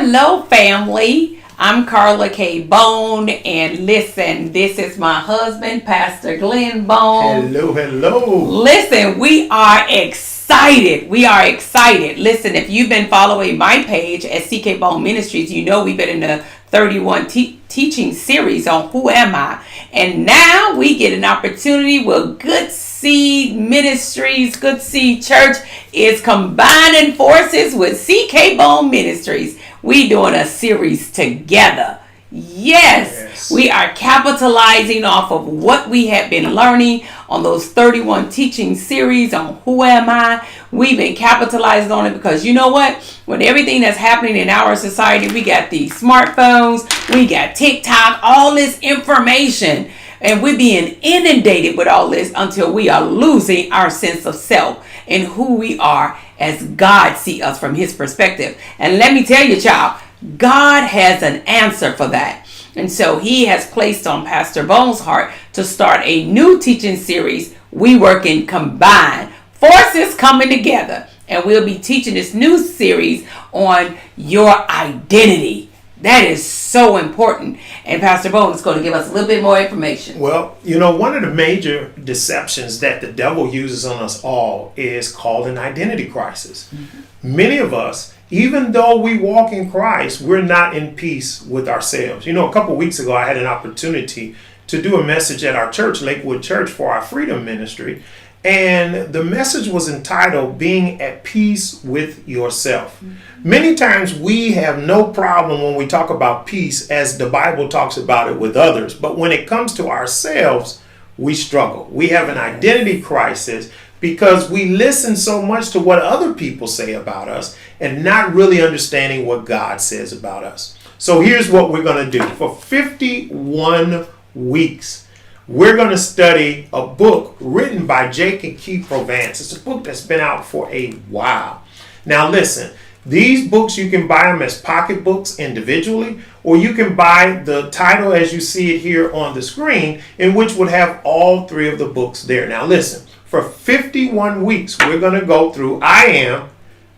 Hello, family. I'm Carla K. Bone, and listen, this is my husband, Pastor Glenn Bone. Hello, hello. Listen, we are excited. Listen, if you've been following my page at CK Bone Ministries, you know we've been in the 31 teaching series on Who Am I? And now we get an opportunity with Good Seed Ministries. Good Seed Church is combining forces with CK Bone Ministries. We doing a series together. Yes, we are capitalizing off of what we have been learning on those 31 teaching series on Who Am I? We've been capitalizing on it because you know what? With everything that's happening in our society, we got these smartphones, we got TikTok, all this information, and we're being inundated with all this until we are losing our sense of self and who we are as God sees us from his perspective. And let me tell you, child, God has an answer for that. And so he has placed on Pastor Bone's heart to start a new teaching series. We working combined, forces coming together. And we'll be teaching this new series on your identity. That is so important. And Pastor Bone is going to give us a little bit more information. Well, you know, one of the major deceptions that the devil uses on us all is called an identity crisis. Mm-hmm. Many of us, even though we walk in Christ, we're not in peace with ourselves. You know, a couple of weeks ago, I had an opportunity to do a message at our church, Lakewood Church, for our Freedom Ministry. And the message was entitled, Being at Peace with Yourself. Mm-hmm. Many times we have no problem when we talk about peace as the Bible talks about it with others. But when it comes to ourselves, we struggle. We have an identity crisis because we listen so much to what other people say about us and not really understanding what God says about us. So here's what we're going to do. For 51 weeks, we're going to study a book written by Jake and Key Provance. It's a book that's been out for a while. Now listen, these books, you can buy them as pocketbooks individually, or you can buy the title as you see it here on the screen, in which would have all three of the books there. Now listen, for 51 weeks, we're going to go through I am,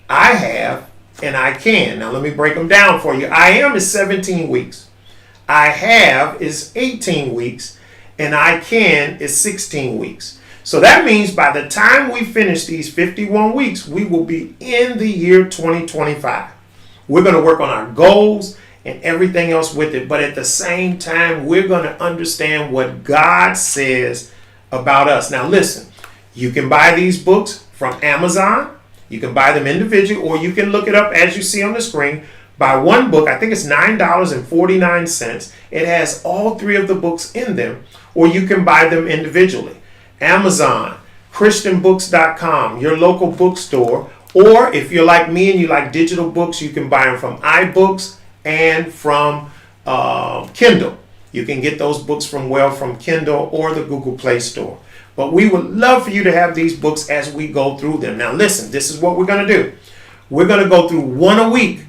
I have, and I can. Now let me break them down for you. I am is 17 weeks. I have is 18 weeks. And I can is 16 weeks. So that means by the time we finish these 51 weeks, we will be in the year 2025. We're going to work on our goals and everything else with it. But at the same time, we're going to understand what God says about us. Now listen, you can buy these books from Amazon. You can buy them individually, or you can look it up as you see on the screen. Buy one book, I think it's $9.49. It has all three of the books in them, or you can buy them individually. Amazon, christianbooks.com, your local bookstore, or if you're like me and you like digital books, you can buy them from iBooks and from Kindle. You can get those books from Kindle or the Google Play Store. But we would love for you to have these books as we go through them. Now listen, this is what we're going to do. We're going to go through one a week.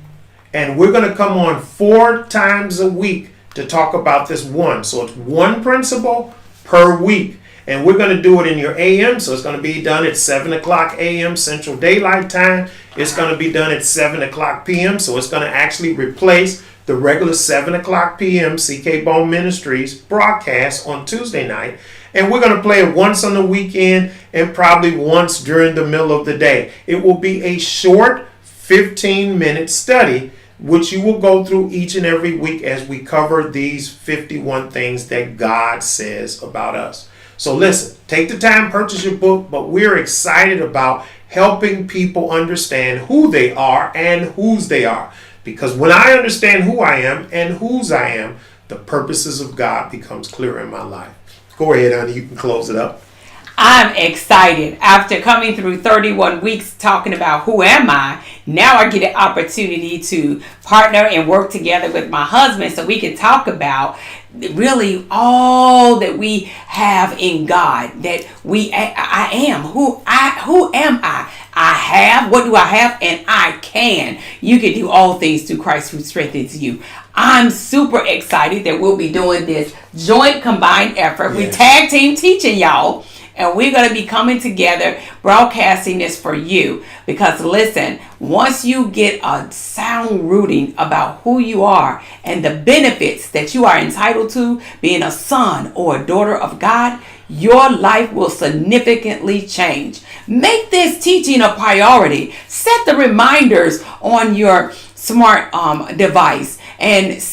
And we're going to come on 4 times a week to talk about this one. So it's one principle per week. And we're going to do it in your AM. So it's going to be done at 7 o'clock AM Central Daylight Time. It's going to be done at 7 o'clock PM. So it's going to actually replace the regular 7 o'clock PM CK Bone Ministries broadcast on Tuesday night. And we're going to play it once on the weekend and probably once during the middle of the day. It will be a short 15-minute study, which you will go through each and every week as we cover these 51 things that God says about us. So listen, take the time, purchase your book, but we're excited about helping people understand who they are and whose they are. Because when I understand who I am and whose I am, the purposes of God becomes clear in my life. Go ahead, honey, you can close it up. I'm excited. After coming through 31 weeks talking about who am I, now I get an opportunity to partner and work together with my husband so we can talk about really all that we have in God, that I am. Who am I? I have, what do I have? And I can. You can do all things through Christ who strengthens you. I'm super excited that we'll be doing this joint combined effort. Yes. We tag team teaching y'all. And we're going to be coming together, broadcasting this for you. Because listen, once you get a sound rooting about who you are and the benefits that you are entitled to being a son or a daughter of God, your life will significantly change. Make this teaching a priority. Set the reminders on your smart device and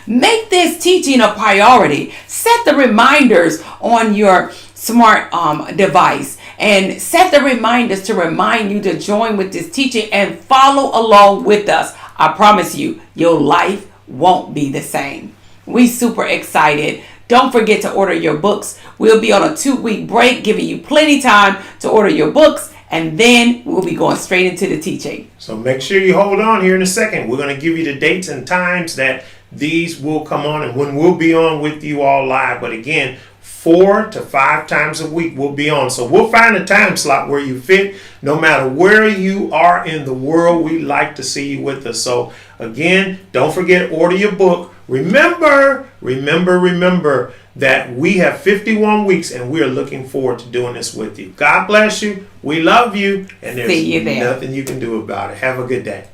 make this teaching a priority. Set the reminders on your smart device and set the reminders to remind you to join with this teaching and follow along with us. I promise you, your life won't be the same. We super excited. Don't forget to order your books. We'll be on a 2-week break, giving you plenty time to order your books, and then we'll be going straight into the teaching. So make sure you hold on here in a second. We're going to give you the dates and times that these will come on and when we'll be on with you all live. But again, 4 to 5 times a week we'll be on. So we'll find a time slot where you fit. No matter where you are in the world, we like to see you with us. So again, don't forget, order your book. Remember that we have 51 weeks and we're looking forward to doing this with you. God bless you. We love you. And there's nothing you can do about it. Have a good day.